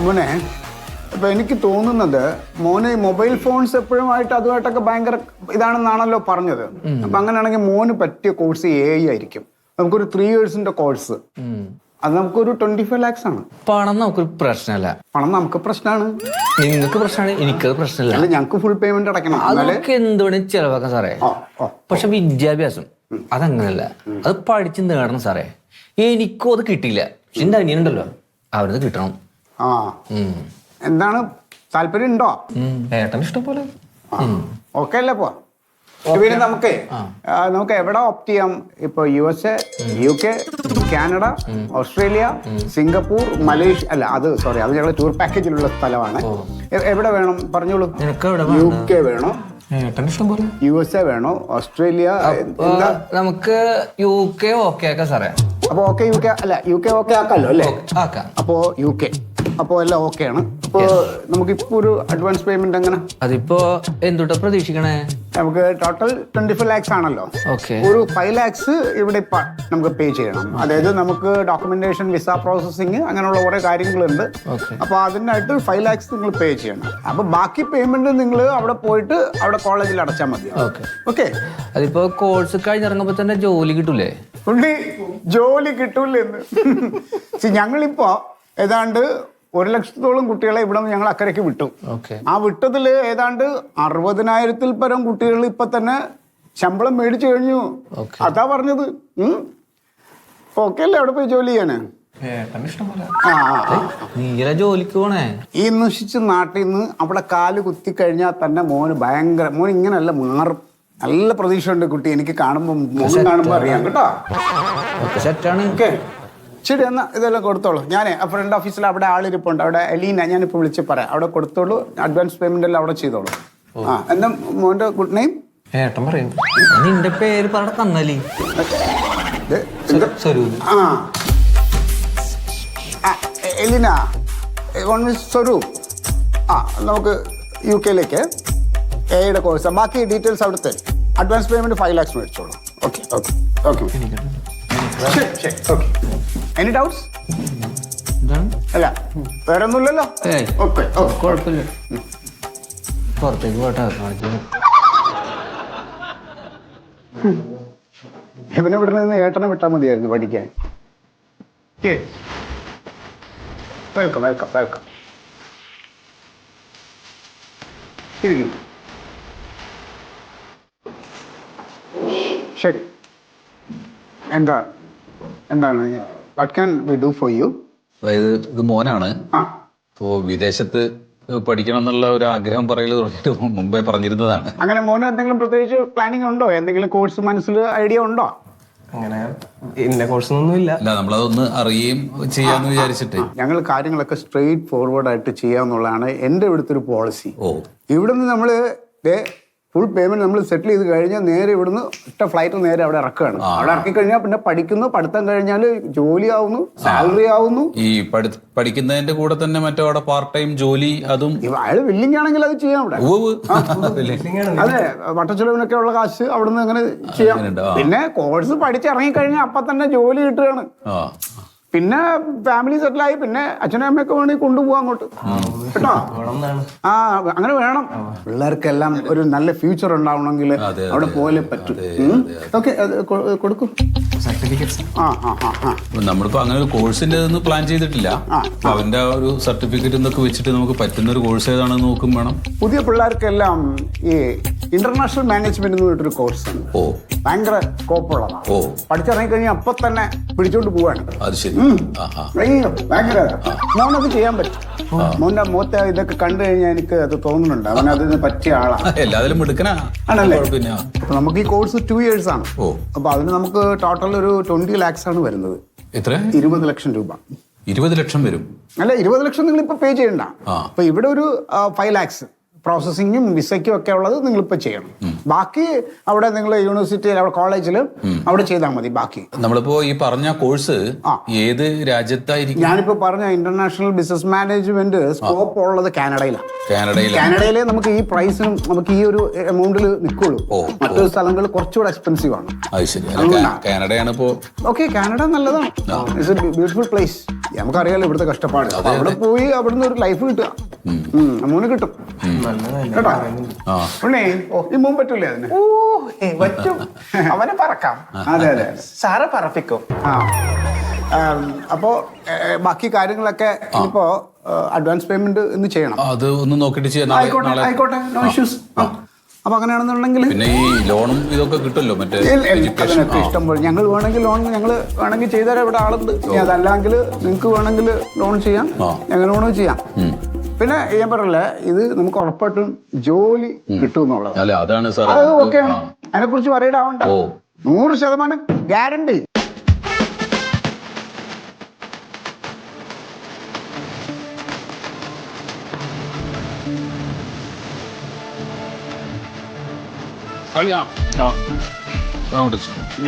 മോനെ ഇപ്പൊ എനിക്ക് തോന്നുന്നത് മോന് മൊബൈൽ ഫോൺസ് എപ്പോഴുമായിട്ട് അതുമായിട്ടൊക്കെ ഭയങ്കര ഇതാണെന്നാണല്ലോ പറഞ്ഞത്. അപ്പൊ അങ്ങനെയാണെങ്കിൽ മോന് പറ്റിയ കോഴ്സ് AI ആയിരിക്കും. നമുക്കൊരു 3 yearsന്റെ കോഴ്സ്. അത് നമുക്കൊരു 25 lakhs ആണ്. പണം നമുക്കൊരു പ്രശ്നമല്ല. പണം നമുക്ക് പ്രശ്നമാണ്. നിങ്ങൾക്ക് പ്രശ്നമാണ്, എനിക്കത് പ്രശ്നമല്ല. അല്ല, ഞങ്ങൾക്ക് ഫുൾ പേയ്മെന്റ് അടയ്ക്കണം. അതൊക്കെ എന്തുവേണേ ചെലവാക്കാം സാറേ. പക്ഷെ വിദ്യാഭ്യാസം അതങ്ങനല്ല. അത് പഠിച്ച് നേടണം സാറേ. എനിക്കും അത് കിട്ടിയില്ല. പക്ഷെ എന്റെ അനിയനുണ്ടല്ലോ, അവരത് കിട്ടണം. ആ എന്താണ് താല്പര്യം ഉണ്ടോ? ഏട്ടന് ഇഷ്ടം പോലെ. ഓക്കെ അല്ലേ പോവാ? പിന്നെ നമുക്ക് എവിടെ ഓപ്റ്റ് ചെയ്യാം? ഇപ്പൊ USA, UK, Canada, Australia, Singapore, Malaysia. അല്ല അത് ഞങ്ങളുടെ ടൂർ പാക്കേജിലുള്ള സ്ഥലമാണ്. എവിടെ വേണം പറഞ്ഞോളൂ. UK വേണോ? USA വേണോ? ഓസ്ട്രേലിയ? നമുക്ക് UK ഓക്കെ ആക്കാം സാറേ. അപ്പൊ UK അല്ല UK ഓക്കെ ആക്കാമല്ലോ അല്ലേ? അപ്പോ UK അപ്പോ എല്ലാം ഓക്കെ ആണ്. അപ്പോ നമുക്കിപ്പോ ഒരു അഡ്വാൻസ് പേയ്മെന്റ് എങ്ങനെ? അതിപ്പോ എന്തുട്ടാ പ്രതീക്ഷിക്കണേ? നമുക്ക് ടോട്ടൽ 25 lakhs ആണല്ലോ. ഒരു 5 lakhs ഇവിടെ നമുക്ക് പേ ചെയ്യണം. അതായത് നമുക്ക് ഡോക്യുമെന്റേഷൻ, വിസ പ്രോസസ്സിങ് അങ്ങനെയുള്ള കുറെ കാര്യങ്ങളുണ്ട്. അപ്പൊ അതിനായിട്ട് 5 lakhs നിങ്ങൾ പേ ചെയ്യണം. അപ്പൊ ബാക്കി പേയ്മെന്റ് നിങ്ങൾ അവിടെ പോയിട്ട് അവിടെ കോളേജിൽ അടച്ചാൽ മതി. ഓക്കെ. അതിപ്പോ കോഴ്സ് കഴിഞ്ഞിറങ്ങുമ്പോ തന്നെ ജോലി കിട്ടൂലേ? ജോലി കിട്ടൂലെന്ന് ഞങ്ങളിപ്പോ ഏതാണ്ട് 1 ലക്ഷത്തോളം കുട്ടികളെ ഇവിടെ നിന്ന് ഞങ്ങൾ അക്കരയ്ക്ക് വിട്ടു. ആ വിട്ടതില് ഏതാണ്ട് 60,000-ൽ പരം കുട്ടികൾ ഇപ്പൊ തന്നെ ശമ്പളം മേടിച്ചു കഴിഞ്ഞു. അതാ പറഞ്ഞത്. ഓക്കെ അല്ലേ അവിടെ പോയി ജോലി ചെയ്യാന്? ജോലിക്ക് പോണേ. ഈ നശിച്ച് നാട്ടിൽ നിന്ന് അവിടെ കാല് കുത്തി കഴിഞ്ഞാൽ തന്നെ മോൻ ഇങ്ങനെയല്ല മാറും. നല്ല പ്രതീക്ഷ ഉണ്ട് കുട്ടി. എനിക്ക് കാണുമ്പോ അറിയാം കേട്ടോ. ശരി, എന്നാ ഇതെല്ലാം കൊടുത്തോളൂ. ഞാൻ ഫ്രണ്ട് ഓഫീസിൽ അവിടെ ആളിരിപ്പുണ്ട്. അവിടെ എലീന, ഞാനിപ്പോൾ വിളിച്ച് പറയാം. അവിടെ കൊടുത്തോളൂ. അഡ്വാൻസ് പേയ്മെന്റ് എല്ലാം അവിടെ ചെയ്തോളൂ. എന്താ മോന്റെ ഗുഡ് നെയിം? ഏട്ടൻ പറയും. നിന്റെ പേര് പറഞ്ഞ തന്നാലി. എലീന, സ്വരൂപ്. നമുക്ക് UK-ലേക്ക് AI കോഴ്സ്. ബാക്കി ഡീറ്റെയിൽസ് അവിടുത്തെ അഡ്വാൻസ് പേയ്മെന്റ് 5 lakhs മേടിച്ചോളൂ. ഓക്കെ. Any doubts? അല്ല വേറെ ഒന്നുമില്ലല്ലോ? കുഴപ്പമില്ല. പുറത്തേക്ക് പോട്ടെ. ഇവനെ ഇവിടെ നിന്ന് ഏട്ടനെ വിട്ടാൽ മതിയായിരുന്നു പഠിക്കാൻ. വെൽക്കം. ഇരിക്കും. ശരി, എന്താണ് what can we do for you? അതായത് ഇത് മോനാണ്. അപ്പോൾ വിദേശത്ത് പഠിക്കണം എന്നുള്ള ഒരു ആഗ്രഹം പറയൽ തുടങ്ങിയിട്ട് മുമ്പേ പറഞ്ഞിരുന്നതാണ്. അങ്ങനെ മോന് എന്തെങ്കിലും പ്രത്യേകിച്ച് പ്ലാനിങ് ഉണ്ടോ? എന്തെങ്കിലും കോഴ്സ് മനസ്സിൽ ഐഡിയ ഉണ്ടോ? അങ്ങനെ ഇന്ന കോഴ്സൊന്നും ഇല്ല. നമ്മളതൊന്ന് അറിയുകയും ചെയ്യാന്ന് വിചാരിച്ചിട്ട് ഞങ്ങൾ കാര്യങ്ങളൊക്കെ സ്ട്രെയിറ്റ് ഫോർവേഡ് ആയിട്ട് ചെയ്യാന്നുള്ളതാണ് എൻ്റെ ഇവിടുത്തെ ഒരു പോളിസി. ഇവിടുന്ന് നമ്മള് ഫുൾ പേയ്മെന്റ് നമ്മൾ സെറ്റിൽ ചെയ്ത് കഴിഞ്ഞാൽ നേരെ ഇവിടുന്ന് ഒറ്റ ഫ്ലൈറ്റ് നേരെ അവിടെ ഇറക്കുകയാണ്. അവിടെ ഇറക്കി കഴിഞ്ഞാൽ പിന്നെ പഠിക്കുന്നു, പഠിത്തം കഴിഞ്ഞാൽ ജോലി ആവുന്നു, സാലറി ആവുന്നു. ഈ പഠിക്കുന്നതിന്റെ കൂടെ തന്നെ മറ്റോ അവിടെ പാർട്ട് ടൈം ജോലി, അതും അയാൾ വില്ലിങ് ആണെങ്കിൽ അത് ചെയ്യാം അവിടെ. അതെ, വട്ടച്ചെലവിനൊക്കെ ഉള്ള കാശ് അവിടുന്ന് അങ്ങനെ ചെയ്യാം. പിന്നെ കോഴ്സ് പഠിച്ചിറങ്ങിക്കഴിഞ്ഞാൽ അപ്പൊ തന്നെ ജോലി കിട്ടുകയാണ്. പിന്നെ ഫാമിലി സെറ്റിലായി, പിന്നെ അച്ഛനും അമ്മയൊക്കെ വേണമെങ്കിൽ കൊണ്ടുപോകാം അങ്ങോട്ട് കേട്ടോ. അങ്ങനെ വേണം. പിള്ളേർക്കെല്ലാം ഒരു നല്ല ഫ്യൂച്ചർ ഉണ്ടാവണമെങ്കിൽ അവിടെ പോയാലേ പറ്റും. ഓക്കെ, കൊടുക്കും സർട്ടിഫിക്കറ്റ്സ്. നമ്മളിപ്പോ അങ്ങനെ ഒരു കോഴ്സിന്റെ ഒന്നും പ്ലാൻ ചെയ്തിട്ടില്ല. അവന്റെ ഒരു സർട്ടിഫിക്കറ്റ് എന്നൊക്കെ വെച്ചിട്ട് നമുക്ക് പറ്റുന്ന ഒരു കോഴ്സ് ഏതാണെന്ന് നോക്കും വേണം. പുതിയ പിള്ളേർക്കെല്ലാം ഈ ഇന്റർനാഷണൽ മാനേജ്മെന്റ് എന്ന് പറഞ്ഞിട്ടൊരു കോഴ്സ് ഉണ്ട്. ഭയങ്കര സ്കോപ്പുള്ളതാണ്. പഠിച്ചിറങ്ങിക്കഴിഞ്ഞാൽ അപ്പൊ തന്നെ പിടിച്ചോണ്ട് പോവാണ്. അത് ശരി. ഭയങ്കര മോനത് ചെയ്യാൻ പറ്റും. മോന്റെ മുഖത്തെ ഇതൊക്കെ കണ്ടു കഴിഞ്ഞാൽ എനിക്ക് അത് തോന്നുന്നുണ്ട് അവൻ അതിന് പറ്റിയ ആളാണ്. എല്ലാത്തിലും ആണല്ലേ? അപ്പൊ നമുക്ക് ഈ കോഴ്സ് 2 years ആണ്. അപ്പൊ അതിന് നമുക്ക് ടോട്ടൽ ഒരു 20 lakhs ആണ് വരുന്നത്. എത്ര? 20 ലക്ഷം രൂപ. 20 ലക്ഷം വരും? അല്ല, 20 ലക്ഷം നിങ്ങൾ ഇപ്പൊ പേ ചെയ്യണ്ട. അപ്പൊ ഇവിടെ ഒരു 5 lakhs പ്രോസസ്സിങ്ങും വിസയ്ക്കും ഒക്കെ ഉള്ളത് നിങ്ങളിപ്പോൾ ചെയ്യണം. ബാക്കി അവിടെ നിങ്ങൾ യൂണിവേഴ്സിറ്റിയിൽ, അവിടെ കോളേജിൽ അവിടെ ചെയ്താൽ മതി. ബാക്കി നമ്മളിപ്പോ ഈ പറഞ്ഞ കോഴ്സ് ഏത് രാജ്യത്തായിരിക്കും? ഞാനിപ്പോ പറഞ്ഞ ഇന്റർനാഷണൽ ബിസിനസ് മാനേജ്മെന്റ് സ്കോപ്പ് ഉള്ളത് കാനഡയിലാണ്. കാനഡയിലെ നമുക്ക് ഈ പ്രൈസിനും നമുക്ക് ഈ ഒരു എമൗണ്ടിൽ നിൽക്കുള്ളൂ. മറ്റൊരു സ്ഥലങ്ങൾ കുറച്ചുകൂടെ എക്സ്പെൻസീവ് ആണ്. കാനഡയാണ് ഇപ്പോ. ഓക്കെ, കാനഡ നല്ലതാണ്. It's A beautiful place. നമുക്കറിയാലോ ഇവിടുത്തെ കഷ്ടപ്പാട്. അപ്പൊ അവിടെ പോയി അവിടുന്ന് ഒരു ലൈഫ് കിട്ടുക. അമ്മൂന് കിട്ടും കേട്ടോ. ഉണ്ണേ ഈ മുമ്പ് പറ്റൂലേ അതിന്? പറ്റും, അവനെ പറക്കാം. അതെ അതെ. സാറെ പറപ്പിക്കും. അപ്പോ ബാക്കി കാര്യങ്ങളൊക്കെ ഇപ്പോ അഡ്വാൻസ് പേയ്മെന്റ് ഇന്ന് ചെയ്യണം. അത് ഒന്ന് നോക്കിട്ട് ചെയ്യാം. ആയിക്കോട്ടെ, നോ ഇഷ്യൂസ്. അപ്പൊ അങ്ങനെയാണെന്നുണ്ടെങ്കിൽ പിന്നെ ഈ ലോണും ഇതൊക്കെ കിട്ടുമല്ലോ മറ്റേ അതിനൊക്കെ ഇഷ്ടം പോലെ. ഞങ്ങൾ വേണമെങ്കിൽ ലോൺ ചെയ്തുതരാം, ഇവിടെ ആളുണ്ട്. അതല്ലെങ്കിൽ നിങ്ങൾക്ക് വേണമെങ്കിൽ ലോൺ ചെയ്യാം, ഞങ്ങൾ ലോൺ ചെയ്യാം. പിന്നെ ഞാൻ പറയല്ലേ, ഇത് നമുക്ക് ഉറപ്പായിട്ടും ജോലി കിട്ടും എന്നുള്ളത്. അതാണ് സാർ. അത് ഓക്കെയാണ്, അതിനെ കുറിച്ച് പറയിടാവണ്ട. 100% ഗ്യാരണ്ടി.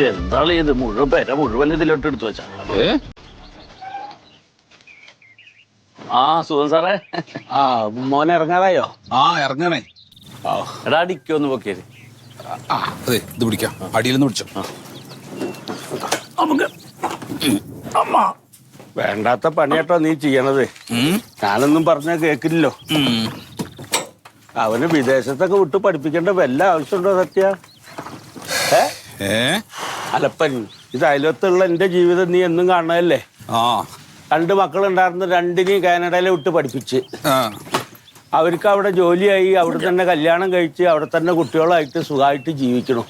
എന്താണ് ഇത് മുഴുവൻ പേര മുഴുവൻ ഇതിലോട്ട് എടുത്തു വെച്ചാ? സുഖം സാറേ. മോനെ ഇറങ്ങാതായോ? ഇറങ്ങണേ. എടാ അടിക്കൊന്ന് പോക്കിയത്. അതെ, ഇത് പിടിക്കാം, അടിയിൽ നിന്ന് പിടിച്ചോ. നമുക്ക് അമ്മ വേണ്ടാത്ത പണിയാട്ടോ നീ ചെയ്യണത്. ഞാനൊന്നും പറഞ്ഞാ കേക്കില്ലല്ലോ. അവന് വിദേശത്തൊക്കെ വിട്ട് പഠിപ്പിക്കേണ്ട വല്ല ആവശ്യമുണ്ടോ സത്യ? അല്ലപ്പൻ, ഇത് അയലത്തുള്ള എന്റെ ജീവിതം നീ എന്നും കാണണതല്ലേ? 2 മക്കളുണ്ടായിരുന്നു, 2 കാനഡയിലെ വിട്ട് പഠിപ്പിച്ച്. അവർക്ക് അവിടെ ജോലിയായി, അവിടെ തന്നെ കല്യാണം കഴിച്ച്, അവിടെ തന്നെ കുട്ടികളായിട്ട് സുഖമായിട്ട് ജീവിക്കണം.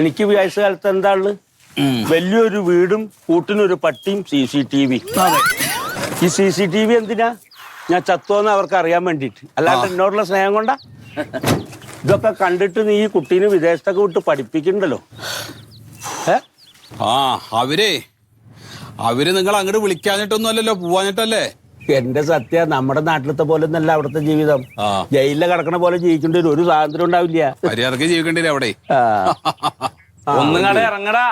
എനിക്ക് വയസ്സുകാലത്ത് എന്താണ് വലിയൊരു വീടും കൂട്ടിനൊരു പട്ടിയും CCTV. ഈ CCTV എന്തിനാ? ഞാൻ ചത്തോന്ന് അവർക്ക് അറിയാൻ വേണ്ടിയിട്ട്, അല്ലാണ്ട് എന്നോടുള്ള സ്നേഹം കൊണ്ടാ. ഇതൊക്കെ കണ്ടിട്ട് നീ ഈ കുട്ടീനെ വിദേശത്തൊക്കെ വിട്ട് പഠിപ്പിക്കണ്ടല്ലോ. അവര് നിങ്ങൾ അങ്ങോട്ട് വിളിക്കാഞ്ഞിട്ടൊന്നും അല്ലല്ലോ, പോവാഞ്ഞിട്ടല്ലേ? എന്റെ സത്യ, നമ്മുടെ നാട്ടിലത്തെ പോലെ ഒന്നല്ല അവിടുത്തെ ജീവിതം. ജയിലിൽ കിടക്കണ പോലെ ജീവിക്കേണ്ട ഒരു സ്വാതന്ത്ര്യം ഉണ്ടാവില്ല. മര്യാദക്ക് ജീവിക്കേണ്ടി അവിടെ. ഒന്നും കട ഇറങ്ങടാ.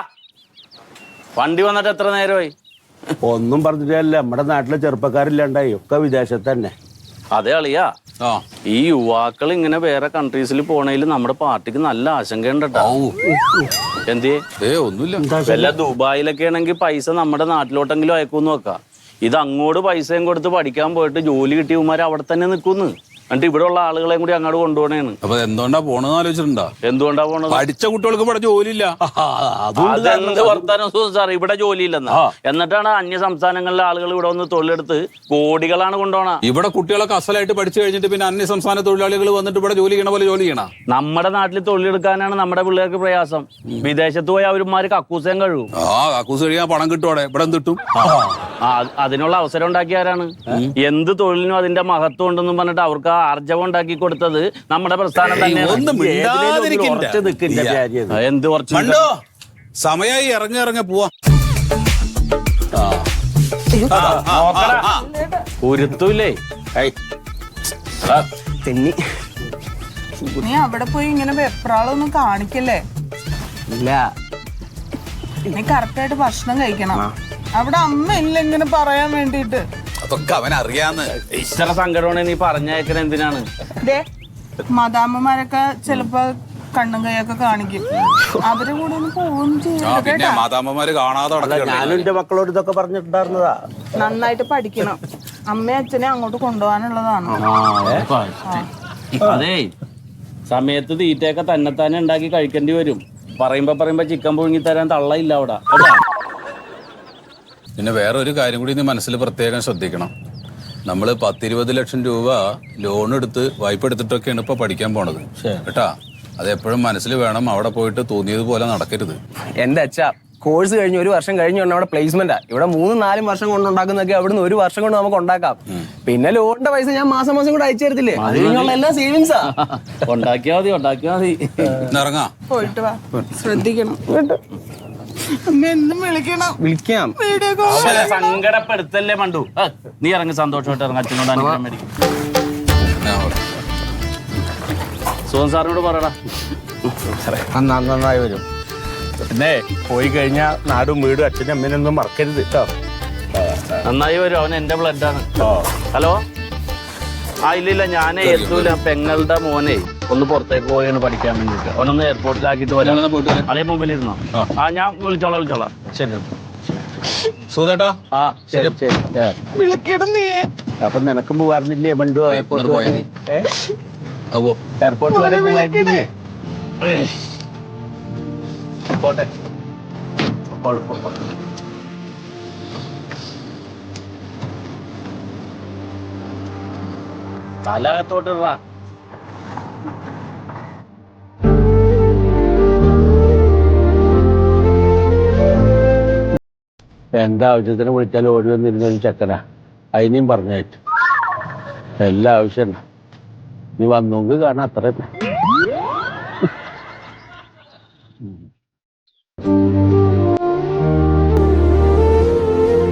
വണ്ടി വന്നിട്ട് എത്ര നേരമായി? ഒന്നും പറഞ്ഞിട്ടല്ല, നമ്മുടെ നാട്ടിലെ ചെറുപ്പക്കാരില്ലാണ്ടായി, ഒക്കെ വിദേശത്ത് തന്നെ. അതെ അളിയാ, ഈ യുവാക്കൾ ഇങ്ങനെ വേറെ കൺട്രീസിൽ പോണേൽ നമ്മുടെ പാർട്ടിക്ക് നല്ല ആശങ്കയുണ്ട്. എന്തേ? ഒന്നുമില്ല. വല്ല ദുബായിലൊക്കെ ആണെങ്കിൽ പൈസ നമ്മുടെ നാട്ടിലോട്ടെങ്കിലും അയക്കൂന്ന് വെക്കാം. ഇത് അങ്ങോട്ട് പൈസയും കൊടുത്ത് പഠിക്കാൻ പോയിട്ട് ജോലി കിട്ടിയവന്മാർ അവിടെ തന്നെ നിൽക്കുന്നു. എന്നിട്ട് ഇവിടെ ഉള്ള ആളുകളെയും കൂടി അങ്ങോട്ട് കൊണ്ടുപോകണേന്ന്. അപ്പൊ എന്തുകൊണ്ടാ പോണെന്ന് ആലോചിച്ചിട്ടുണ്ടോ? എന്തുകൊണ്ടാ പോണത്? പഠിച്ച കുട്ടികൾക്ക് ഇവിടെ ജോലിയില്ല. അതെന്ത് വർത്താനം സാർ, ഇവിടെ ജോലിയില്ലെന്ന്. എന്നിട്ടാണ് അന്യ സംസ്ഥാനങ്ങളിലെ ആളുകൾ ഇവിടെ ഒന്ന് തൊഴിലെടുത്ത് കോടികളാണ് കൊണ്ടുപോണ. ഇവിടെ കുട്ടികളൊക്കെ അസലായിട്ട് പഠിച്ചു കഴിഞ്ഞിട്ട് പിന്നെ അന്യ സംസ്ഥാന തൊഴിലാളികൾ വന്നിട്ട് ഇവിടെ ജോലി ചെയ്യണ പോലെ ജോലി ചെയ്യണം. നമ്മുടെ നാട്ടിൽ തൊഴിലെടുക്കാനാണ് നമ്മുടെ പിള്ളേർക്ക് പ്രയാസം. വിദേശത്ത് പോയി അവരുമാര് കക്കൂസയും കഴിവും. കക്കൂസ് കഴിയാൻ പണം കിട്ടും, ഇവിടെ കിട്ടും. അതിനുള്ള അവസരം ഉണ്ടാക്കിയാരാണ്? എന്ത് തൊഴിലിനും അതിന്റെ മഹത്വം ഉണ്ടെന്നും പറഞ്ഞിട്ട് അവർക്ക് ആർജവം ഉണ്ടാക്കി കൊടുത്തത് നമ്മുടെ പ്രസ്ഥാനം തന്നെയാണ്. എന്ത് കുറച്ച് സമയായി, ഇറങ്ങ പോവാ. ഉരുത്തൂല്ലേ? നീ അവിടെ പോയി ഇങ്ങനെ വെപ്രാളൊന്നും കാണിക്കല്ലേ. ഇല്ല, നീ കറക്റ്റായിട്ട് ഭക്ഷണം കഴിക്കണം. അവിടെ അമ്മ ഇല്ല ഇങ്ങനെ പറയാൻ വേണ്ടിട്ട്. അതൊക്കെ അവൻ അറിയാന്ന്. ഇത്ര സങ്കടമാണ് നീ പറഞ്ഞയക്കണ എന്തിനാണ്? മദാമ്മമാരൊക്കെ ചിലപ്പോ കണ്ണും കൈയൊക്കെ കാണിക്കും. അവരെ കൂടെ ഒന്ന് പോവുകയും പിന്നെ മാതാമ്മമാര് കാണാതെ. ഞാനും എന്റെ മക്കളോട് ഇതൊക്കെ പറഞ്ഞിട്ടുണ്ടായിരുന്നതാ. നന്നായിട്ട് പഠിക്കണം. അമ്മയും അച്ഛനെ അങ്ങോട്ട് കൊണ്ടുപോകാനുള്ളതാണ്. അതേ സമയത്ത് തീറ്റയൊക്കെ തന്നെത്താനെ ഉണ്ടാക്കി കഴിക്കേണ്ടി വരും. പറയുമ്പോ ചിക്കൻ പുഴുങ്ങി തരാൻ തള്ളയില്ല അവിടെ. പിന്നെ വേറെ ഒരു കാര്യം കൂടി നീ മനസ്സിൽ പ്രത്യേകം ശ്രദ്ധിക്കണം. നമ്മൾ 10-20 ലക്ഷം രൂപ ലോൺ എടുത്ത് വായ്പ എടുത്തിട്ടൊക്കെയാണ് ഇപ്പൊ പഠിക്കാൻ പോണത് കേട്ടാ. അത് എപ്പോഴും മനസ്സിൽ വേണം. അവിടെ പോയിട്ട് തോന്നിയതുപോലെ നടക്കരുത്. എന്റെ അച്ഛാ, കോഴ്സ് കഴിഞ്ഞ് 1 വർഷം കഴിഞ്ഞ് അവിടെ പ്ലേസ്മെന്റാ. ഇവിടെ 3-4 വർഷം കൊണ്ട് ഉണ്ടാക്കുന്നൊക്കെ അവിടുന്ന് 1 വർഷം കൊണ്ട് നമുക്ക് ഉണ്ടാക്കാം. പിന്നെ ലോണിന്റെ പൈസ ഞാൻ മാസം കൂടെ അയച്ചു തരത്തില്ലേ? അത് കഴിഞ്ഞുള്ള എല്ലാ സേവിങ്സാ. ഉണ്ടാക്കിയാ മതി. ഇറങ്ങാം, പോയിട്ട് വാ. ശ്രദ്ധിക്കണം. അമ്മ എന്നും വിളിക്കാം. സങ്കടപ്പെടുത്തല്ലേ മണ്ടു. നീ ഇറങ്ങി സന്തോഷമായിട്ട് ഇറങ്ങി. അച്ഛനോട് അനുഗ്രഹം മേടിക്കും. സുഖം സാറിനോട് പറയടാ. നന്നായി വരും. പിന്നെ പോയി കഴിഞ്ഞാ നാടും വീടും അച്ഛനും അമ്മേനൊന്നും മറക്കരുത് കേട്ടോ. നന്നായി വരും. അവൻ എന്റെ ബ്ലഡാണ്. ഹലോ. ഇല്ല ഞാൻ എത്തൂല. പെങ്ങളുടെ മോനെ ഒന്ന് പുറത്തേക്ക് പോയാണ് പഠിക്കാൻ വേണ്ടിട്ട്. അവനൊന്ന് എയർപോർട്ടിലാക്കിട്ട് വരാം. അതേ മുമ്പിൽ ഇരുന്നോ? ഞാൻ വിളിച്ചോളാം. ശരി. സുഖേട്ടാ ആ ശരി ശരി അപ്പൊ നിനക്കും പോകാറുന്നില്ലേ ബണ്ടു എയർപോർട്ട് പോയാ അവോ എയർപോർട്ട് വരെ പോകാറില്ലേ പോട്ടെ കുഴപ്പം തലകത്തോട്ടുള്ള എന്താ ആവശ്യത്തിന് വിളിച്ചാലും ഓടി വന്നിരുന്നൊരു ചക്കനാ അതിനെയും പറഞ്ഞയച്ചു എല്ലാ ആവശ്യമുണ്ട് നീ വന്നെങ്കിൽ കാണാം അത്ര